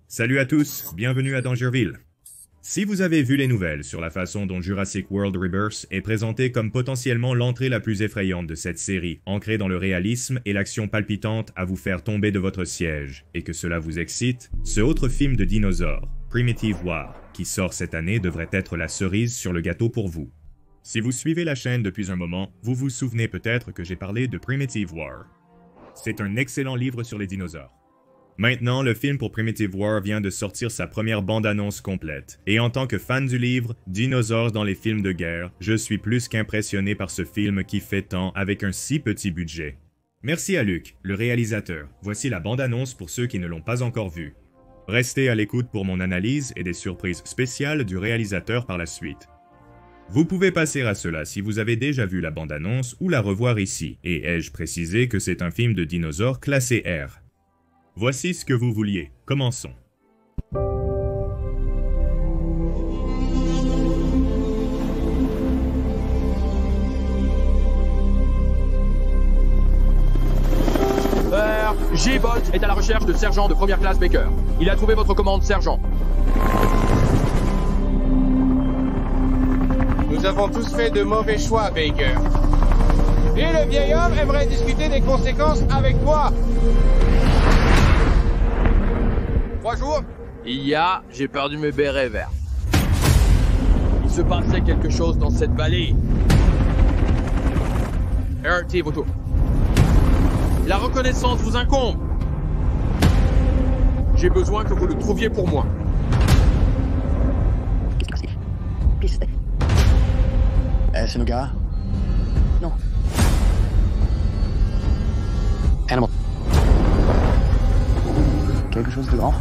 Salut à tous, bienvenue à Dangerville. Si vous avez vu les nouvelles sur la façon dont Jurassic World Rebirth est présenté comme potentiellement l'entrée la plus effrayante de cette série, ancrée dans le réalisme et l'action palpitante à vous faire tomber de votre siège, et que cela vous excite, ce autre film de dinosaures, Primitive War, qui sort cette année devrait être la cerise sur le gâteau pour vous. Si vous suivez la chaîne depuis un moment, vous vous souvenez peut-être que j'ai parlé de Primitive War. C'est un excellent livre sur les dinosaures. Maintenant, le film pour Primitive War vient de sortir sa première bande-annonce complète, et en tant que fan du livre « Dinosaures dans les films de guerre », je suis plus qu'impressionné par ce film qui fait tant avec un si petit budget. Merci à Luc, le réalisateur. Voici la bande-annonce pour ceux qui ne l'ont pas encore vue. Restez à l'écoute pour mon analyse et des surprises spéciales du réalisateur par la suite. Vous pouvez passer à cela si vous avez déjà vu la bande-annonce ou la revoir ici, et ai-je précisé que c'est un film de dinosaures classé R. Voici ce que vous vouliez. Commençons. J-Bolt est à la recherche de sergent de première classe Baker. Il a trouvé votre commande, sergent. Nous avons tous fait de mauvais choix, Baker. Et le vieil homme aimerait discuter des conséquences avec toi. 3 jours. J'ai perdu mes bérets verts. Il se passait quelque chose dans cette vallée. RT Voto. La reconnaissance vous incombe. J'ai besoin que vous le trouviez pour moi. C'est nos gars? Non. Animal. Quelque chose de grand?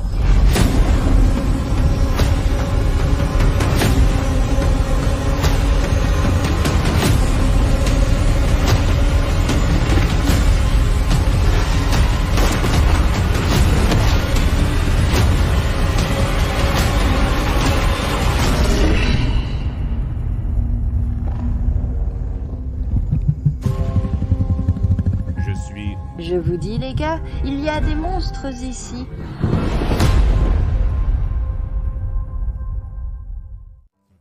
Je vous dis les gars, il y a des monstres ici.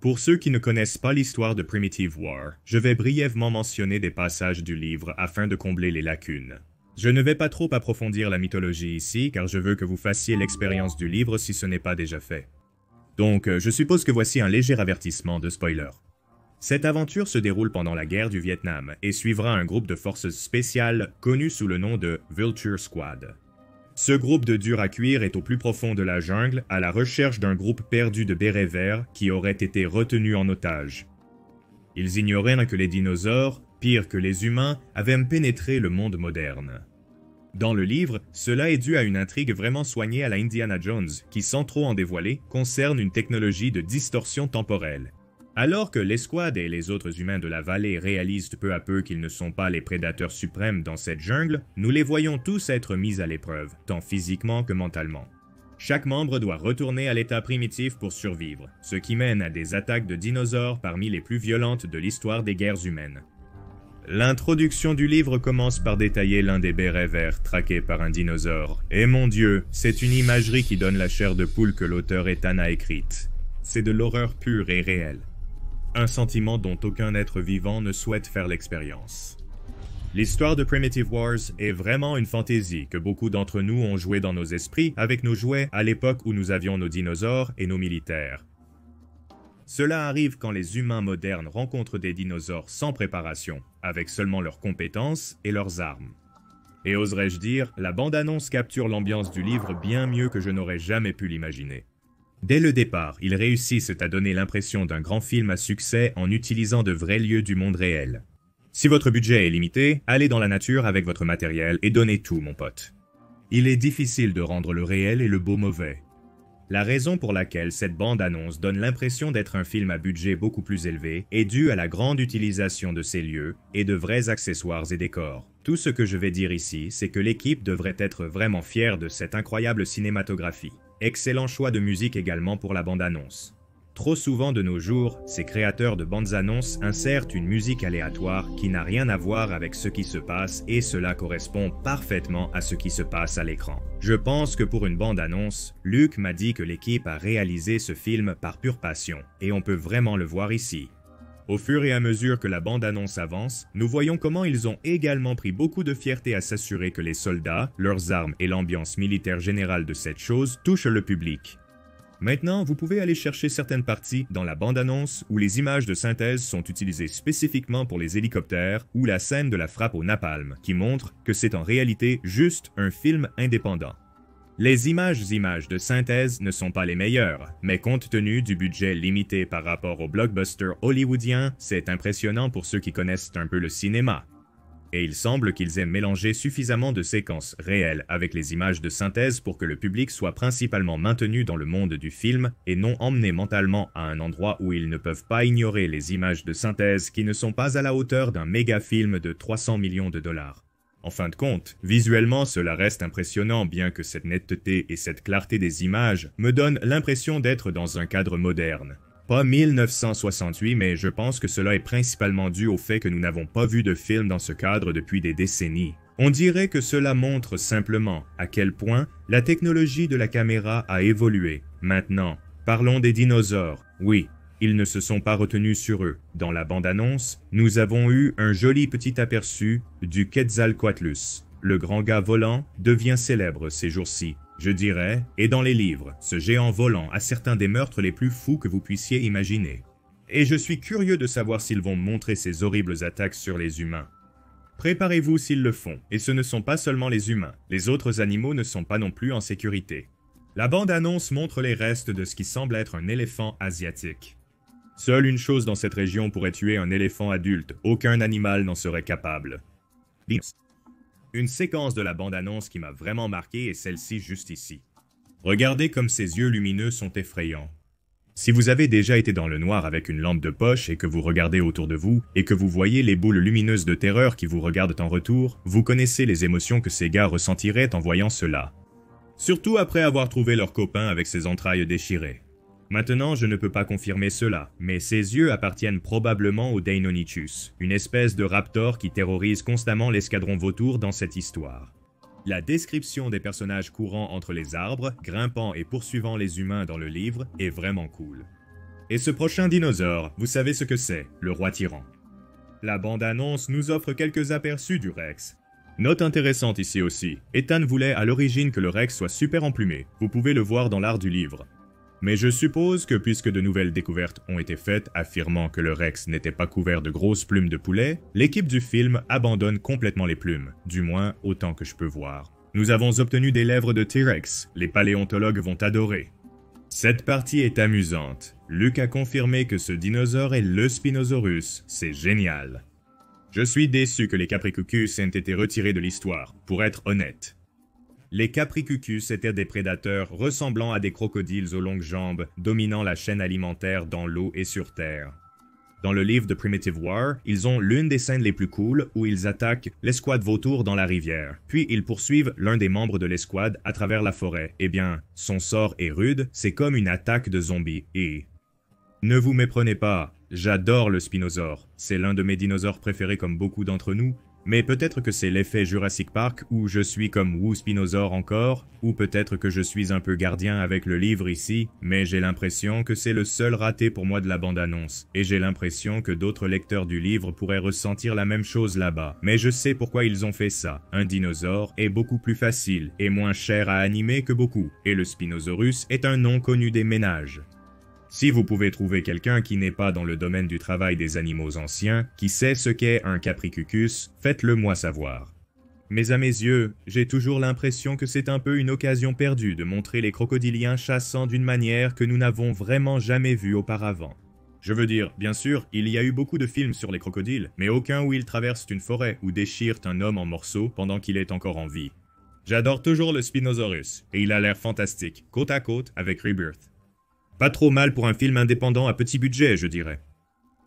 Pour ceux qui ne connaissent pas l'histoire de Primitive War, je vais brièvement mentionner des passages du livre afin de combler les lacunes. Je ne vais pas trop approfondir la mythologie ici, car je veux que vous fassiez l'expérience du livre si ce n'est pas déjà fait. Donc, je suppose que voici un léger avertissement de spoiler. Cette aventure se déroule pendant la guerre du Vietnam et suivra un groupe de forces spéciales connu sous le nom de Vulture Squad. Ce groupe de durs à cuire est au plus profond de la jungle à la recherche d'un groupe perdu de bérets verts qui aurait été retenu en otage. Ils ignoraient que les dinosaures, pire que les humains, avaient pénétré le monde moderne. Dans le livre, cela est dû à une intrigue vraiment soignée à la Indiana Jones qui, sans trop en dévoiler, concerne une technologie de distorsion temporelle. Alors que l'escouade et les autres humains de la vallée réalisent peu à peu qu'ils ne sont pas les prédateurs suprêmes dans cette jungle, nous les voyons tous être mis à l'épreuve, tant physiquement que mentalement. Chaque membre doit retourner à l'état primitif pour survivre, ce qui mène à des attaques de dinosaures parmi les plus violentes de l'histoire des guerres humaines. L'introduction du livre commence par détailler l'un des bérets verts traqués par un dinosaure. Et mon Dieu, c'est une imagerie qui donne la chair de poule que l'auteur Ethan a écrite. C'est de l'horreur pure et réelle. Un sentiment dont aucun être vivant ne souhaite faire l'expérience. L'histoire de Primitive Wars est vraiment une fantaisie que beaucoup d'entre nous ont joué dans nos esprits avec nos jouets à l'époque où nous avions nos dinosaures et nos militaires. Cela arrive quand les humains modernes rencontrent des dinosaures sans préparation, avec seulement leurs compétences et leurs armes. Et oserais-je dire, la bande-annonce capture l'ambiance du livre bien mieux que je n'aurais jamais pu l'imaginer. Dès le départ, ils réussissent à donner l'impression d'un grand film à succès en utilisant de vrais lieux du monde réel. Si votre budget est limité, allez dans la nature avec votre matériel et donnez tout, mon pote. Il est difficile de rendre le réel et le beau mauvais. La raison pour laquelle cette bande-annonce donne l'impression d'être un film à budget beaucoup plus élevé est due à la grande utilisation de ces lieux et de vrais accessoires et décors. Tout ce que je vais dire ici, c'est que l'équipe devrait être vraiment fière de cette incroyable cinématographie. Excellent choix de musique également pour la bande-annonce. Trop souvent de nos jours, ces créateurs de bandes annonces insèrent une musique aléatoire qui n'a rien à voir avec ce qui se passe et cela correspond parfaitement à ce qui se passe à l'écran. Je pense que pour une bande annonce, Luc m'a dit que l'équipe a réalisé ce film par pure passion et on peut vraiment le voir ici. Au fur et à mesure que la bande-annonce avance, nous voyons comment ils ont également pris beaucoup de fierté à s'assurer que les soldats, leurs armes et l'ambiance militaire générale de cette chose touchent le public. Maintenant, vous pouvez aller chercher certaines parties dans la bande-annonce où les images de synthèse sont utilisées spécifiquement pour les hélicoptères ou la scène de la frappe au napalm, qui montre que c'est en réalité juste un film indépendant. Les images de synthèse ne sont pas les meilleures, mais compte tenu du budget limité par rapport aux blockbusters hollywoodiens, c'est impressionnant pour ceux qui connaissent un peu le cinéma. Et il semble qu'ils aient mélangé suffisamment de séquences réelles avec les images de synthèse pour que le public soit principalement maintenu dans le monde du film et non emmené mentalement à un endroit où ils ne peuvent pas ignorer les images de synthèse qui ne sont pas à la hauteur d'un méga film de 300 millions de dollars. En fin de compte, visuellement cela reste impressionnant bien que cette netteté et cette clarté des images me donnent l'impression d'être dans un cadre moderne. Pas 1968, mais je pense que cela est principalement dû au fait que nous n'avons pas vu de film dans ce cadre depuis des décennies. On dirait que cela montre simplement à quel point la technologie de la caméra a évolué. Maintenant, parlons des dinosaures. Oui, ils ne se sont pas retenus sur eux. Dans la bande-annonce, nous avons eu un joli petit aperçu du Quetzalcoatlus. Le grand gars volant devient célèbre ces jours-ci. Je dirais, et dans les livres, ce géant volant a certains des meurtres les plus fous que vous puissiez imaginer. Et je suis curieux de savoir s'ils vont montrer ces horribles attaques sur les humains. Préparez-vous s'ils le font, et ce ne sont pas seulement les humains, les autres animaux ne sont pas non plus en sécurité. La bande-annonce montre les restes de ce qui semble être un éléphant asiatique. Seule une chose dans cette région pourrait tuer un éléphant adulte, aucun animal n'en serait capable. Une séquence de la bande-annonce qui m'a vraiment marqué est celle-ci juste ici. Regardez comme ces yeux lumineux sont effrayants. Si vous avez déjà été dans le noir avec une lampe de poche et que vous regardez autour de vous, et que vous voyez les boules lumineuses de terreur qui vous regardent en retour, vous connaissez les émotions que ces gars ressentiraient en voyant cela. Surtout après avoir trouvé leur copain avec ses entrailles déchirées. Maintenant, je ne peux pas confirmer cela, mais ces yeux appartiennent probablement au Deinonychus, une espèce de raptor qui terrorise constamment l'escadron vautour dans cette histoire. La description des personnages courant entre les arbres, grimpant et poursuivant les humains dans le livre est vraiment cool. Et ce prochain dinosaure, vous savez ce que c'est, le roi tyran. La bande-annonce nous offre quelques aperçus du Rex. Note intéressante ici aussi, Ethan voulait à l'origine que le Rex soit super emplumé, vous pouvez le voir dans l'art du livre. Mais je suppose que puisque de nouvelles découvertes ont été faites affirmant que le Rex n'était pas couvert de grosses plumes de poulet, l'équipe du film abandonne complètement les plumes, du moins autant que je peux voir. Nous avons obtenu des lèvres de T-Rex, les paléontologues vont adorer. Cette partie est amusante. Luc a confirmé que ce dinosaure est le Spinosaurus, c'est génial. Je suis déçu que les Capricucus aient été retirés de l'histoire, pour être honnête. Les Capricucus étaient des prédateurs ressemblant à des crocodiles aux longues jambes, dominant la chaîne alimentaire dans l'eau et sur Terre. Dans le livre de Primitive War, ils ont l'une des scènes les plus cool où ils attaquent l'escouade vautour dans la rivière, puis ils poursuivent l'un des membres de l'escouade à travers la forêt. Eh bien, son sort est rude, c'est comme une attaque de zombies, et... Ne vous méprenez pas, j'adore le Spinosaure, c'est l'un de mes dinosaures préférés comme beaucoup d'entre nous, mais peut-être que c'est l'effet Jurassic Park où je suis comme Woo Spinosaur encore, ou peut-être que je suis un peu gardien avec le livre ici, mais j'ai l'impression que c'est le seul raté pour moi de la bande-annonce, et j'ai l'impression que d'autres lecteurs du livre pourraient ressentir la même chose là-bas. Mais je sais pourquoi ils ont fait ça. Un dinosaure est beaucoup plus facile et moins cher à animer que beaucoup, et le Spinosaurus est un nom connu des ménages. Si vous pouvez trouver quelqu'un qui n'est pas dans le domaine du travail des animaux anciens, qui sait ce qu'est un Capricucus, faites-le moi savoir. Mais à mes yeux, j'ai toujours l'impression que c'est un peu une occasion perdue de montrer les crocodiliens chassant d'une manière que nous n'avons vraiment jamais vue auparavant. Je veux dire, bien sûr, il y a eu beaucoup de films sur les crocodiles, mais aucun où ils traversent une forêt ou déchirent un homme en morceaux pendant qu'il est encore en vie. J'adore toujours le Spinosaurus, et il a l'air fantastique, côte à côte avec Rebirth. Pas trop mal pour un film indépendant à petit budget, je dirais.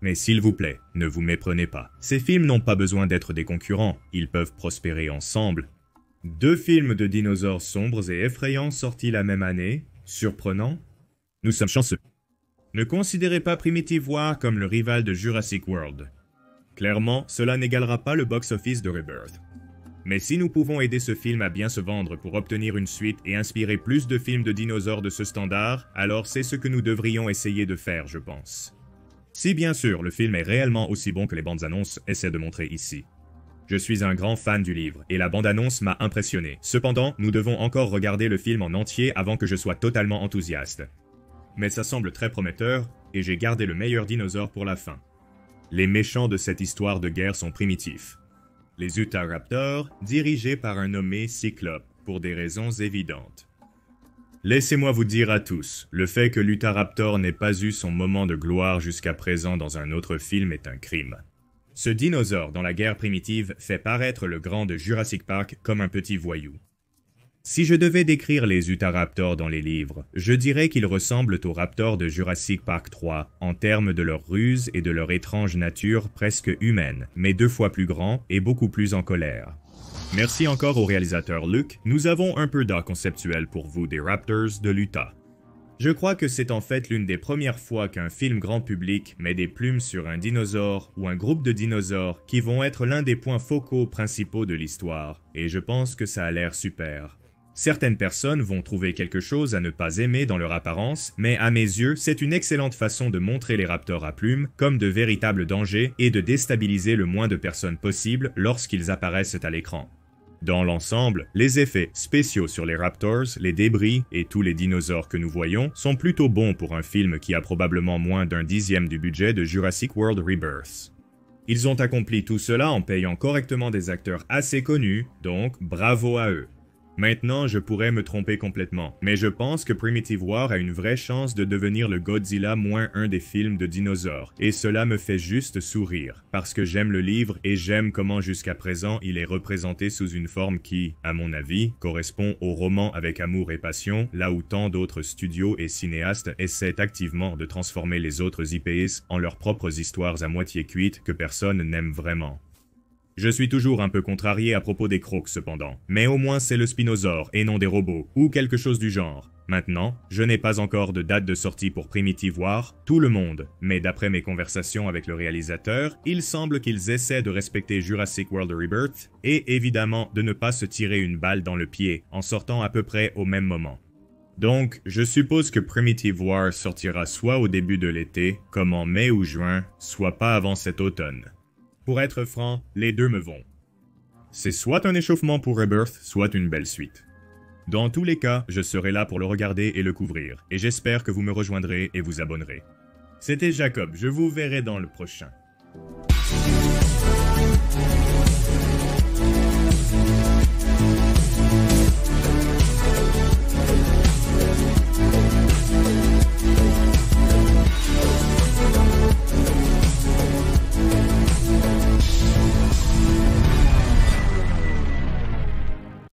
Mais s'il vous plaît, ne vous méprenez pas. Ces films n'ont pas besoin d'être des concurrents, ils peuvent prospérer ensemble. 2 films de dinosaures sombres et effrayants sortis la même année, surprenant. Nous sommes chanceux. Ne considérez pas Primitive War comme le rival de Jurassic World. Clairement, cela n'égalera pas le box-office de Rebirth. Mais si nous pouvons aider ce film à bien se vendre pour obtenir une suite et inspirer plus de films de dinosaures de ce standard, alors c'est ce que nous devrions essayer de faire, je pense. Si bien sûr, le film est réellement aussi bon que les bandes annonces essaient de montrer ici. Je suis un grand fan du livre, et la bande-annonce m'a impressionné. Cependant, nous devons encore regarder le film en entier avant que je sois totalement enthousiaste. Mais ça semble très prometteur, et j'ai gardé le meilleur dinosaure pour la fin. Les méchants de cette histoire de guerre sont primitifs. Les Utahraptors, dirigés par un nommé Cyclope, pour des raisons évidentes. Laissez-moi vous dire à tous, le fait que l'Utahraptor n'ait pas eu son moment de gloire jusqu'à présent dans un autre film est un crime. Ce dinosaure dans la guerre primitive fait paraître le grand de Jurassic Park comme un petit voyou. Si je devais décrire les Utahraptors dans les livres, je dirais qu'ils ressemblent aux raptors de Jurassic Park 3 en termes de leur ruse et de leur étrange nature presque humaine, mais 2 fois plus grands et beaucoup plus en colère. Merci encore au réalisateur Luke, nous avons un peu d'art conceptuel pour vous des Raptors de l'Utah. Je crois que c'est en fait l'une des premières fois qu'un film grand public met des plumes sur un dinosaure ou un groupe de dinosaures qui vont être l'un des points focaux principaux de l'histoire, et je pense que ça a l'air super. Certaines personnes vont trouver quelque chose à ne pas aimer dans leur apparence, mais à mes yeux, c'est une excellente façon de montrer les raptors à plumes comme de véritables dangers et de déstabiliser le moins de personnes possible lorsqu'ils apparaissent à l'écran. Dans l'ensemble, les effets spéciaux sur les raptors, les débris et tous les dinosaures que nous voyons sont plutôt bons pour un film qui a probablement moins d'un dixième du budget de Jurassic World Rebirth. Ils ont accompli tout cela en payant correctement des acteurs assez connus, donc bravo à eux. Maintenant, je pourrais me tromper complètement, mais je pense que Primitive War a une vraie chance de devenir le Godzilla -1 des films de dinosaures, et cela me fait juste sourire, parce que j'aime le livre et j'aime comment jusqu'à présent il est représenté sous une forme qui, à mon avis, correspond au roman avec amour et passion, là où tant d'autres studios et cinéastes essaient activement de transformer les autres IPs en leurs propres histoires à moitié cuites que personne n'aime vraiment. Je suis toujours un peu contrarié à propos des crocs cependant, mais au moins c'est le spinosaure et non des robots, ou quelque chose du genre. Maintenant, je n'ai pas encore de date de sortie pour Primitive War, tout le monde, mais d'après mes conversations avec le réalisateur, il semble qu'ils essaient de respecter Jurassic World Rebirth, et évidemment de ne pas se tirer une balle dans le pied en sortant à peu près au même moment. Donc, je suppose que Primitive War sortira soit au début de l'été, comme en mai ou juin, soit pas avant cet automne. Pour être franc, les deux me vont. C'est soit un échauffement pour Rebirth, soit une belle suite. Dans tous les cas, je serai là pour le regarder et le couvrir, et j'espère que vous me rejoindrez et vous abonnerez. C'était Jacob, je vous verrai dans le prochain.